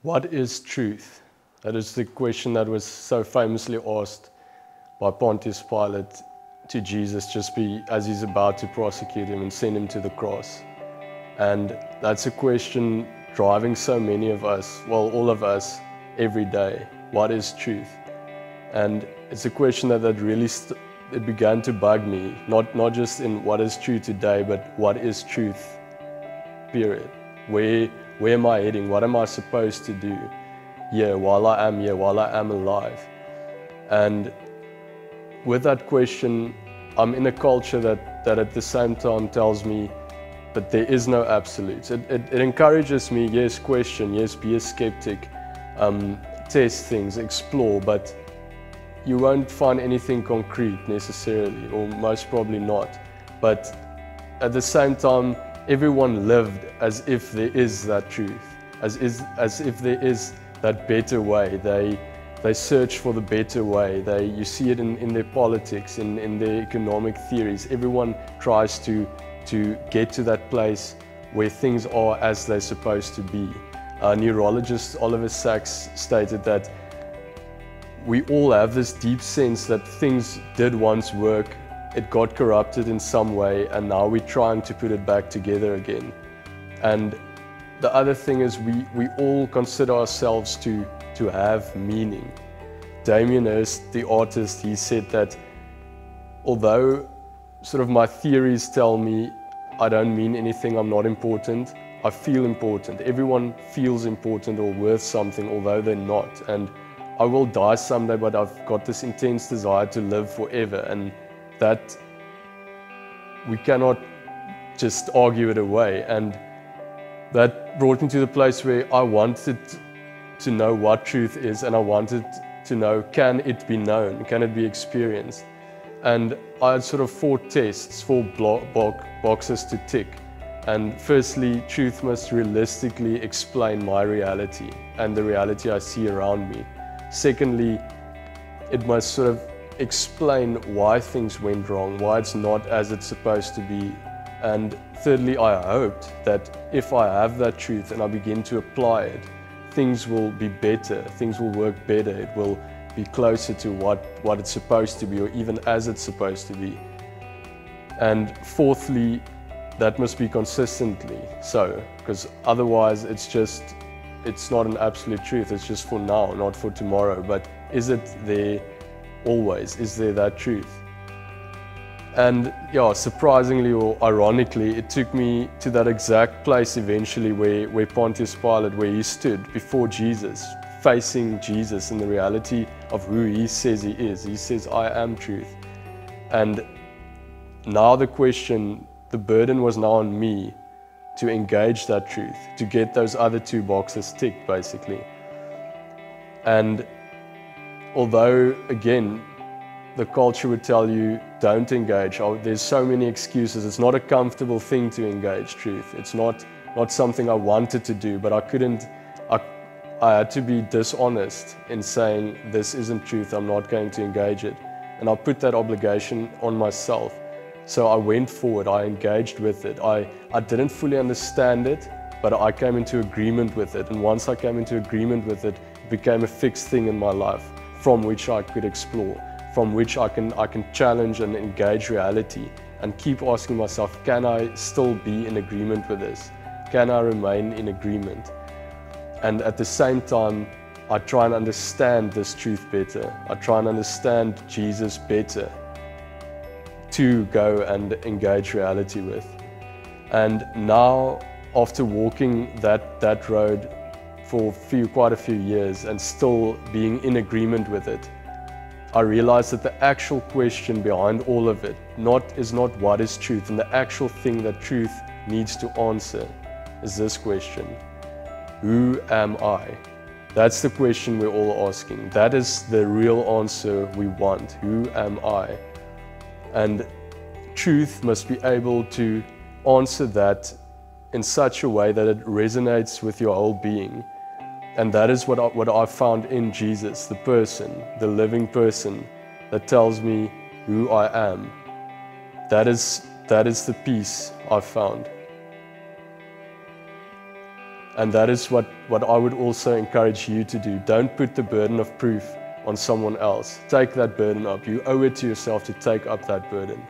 What is truth? That is the question that was so famously asked by Pontius Pilate to Jesus as he's about to prosecute him and send him to the cross. And that's a question driving so many of us, well, all of us, every day. What is truth? And it's a question that really it began to bug me, not just in what is true today, but what is truth, period. Where am I heading? What am I supposed to do here, while I am alive? And with that question, I'm in a culture that at the same time tells me that there is no absolutes. It encourages me, yes, question, yes, be a skeptic, test things, explore, but you won't find anything concrete necessarily, or most probably not. But at the same time, everyone lived as if there is that truth, as if there is that better way. They search for the better way. You see it in their politics, in their economic theories. Everyone tries to get to that place where things are as they're supposed to be. Neurologist Oliver Sacks stated that we all have this deep sense that things did once work, it got corrupted in some way, and now we're trying to put it back together again. And the other thing is we all consider ourselves to have meaning. Damien Hirst, the artist, he said that although sort of my theories tell me I don't mean anything, I'm not important, I feel important. Everyone feels important or worth something, although they're not. And I will die someday, but I've got this intense desire to live forever, and that we cannot just argue it away. And that brought me to the place where I wanted to know what truth is, and I wanted to know, can it be known? Can it be experienced? And I had sort of 4 tests, 4 boxes to tick. And firstly, truth must realistically explain my reality and the reality I see around me. Secondly, it must sort of explain why things went wrong, why it's not as it's supposed to be. And thirdly, I hoped that if I have that truth and I begin to apply it, things will be better, things will work better, it will be closer to what it's supposed to be, or even as it's supposed to be. And fourthly, that must be consistently so, because otherwise it's not an absolute truth, it's just for now, not for tomorrow. But is it there always? Is there that truth? And yeah, surprisingly or ironically, it took me to that exact place eventually where Pontius Pilate, where he stood before Jesus, facing Jesus in the reality of who he says he is. He says, I am truth. And now the burden was now on me to engage that truth, to get those other 2 boxes ticked, basically. And although, again, the culture would tell you, don't engage. There's so many excuses. It's not a comfortable thing to engage truth. It's not something I wanted to do, but I couldn't. I had to be dishonest in saying, this isn't truth, I'm not going to engage it. And I put that obligation on myself. So I went forward, I engaged with it. I didn't fully understand it, but I came into agreement with it. And once I came into agreement with it, it became a fixed thing in my life from which I could explore, from which I can challenge and engage reality and keep asking myself, can I still be in agreement with this? Can I remain in agreement? And at the same time, I try and understand this truth better. I try and understand Jesus better to go and engage reality with. And now, after walking that road for quite a few years and still being in agreement with it, I realized that the actual question behind all of it is not what is truth, and the actual thing that truth needs to answer is this question: who am I? That's the question we're all asking. That is the real answer we want. Who am I? And truth must be able to answer that in such a way that it resonates with your whole being. And that is what I found in Jesus, the person, the living person that tells me who I am. That is the peace I found. And that is what I would also encourage you to do. Don't put the burden of proof on someone else. Take that burden up. You owe it to yourself to take up that burden.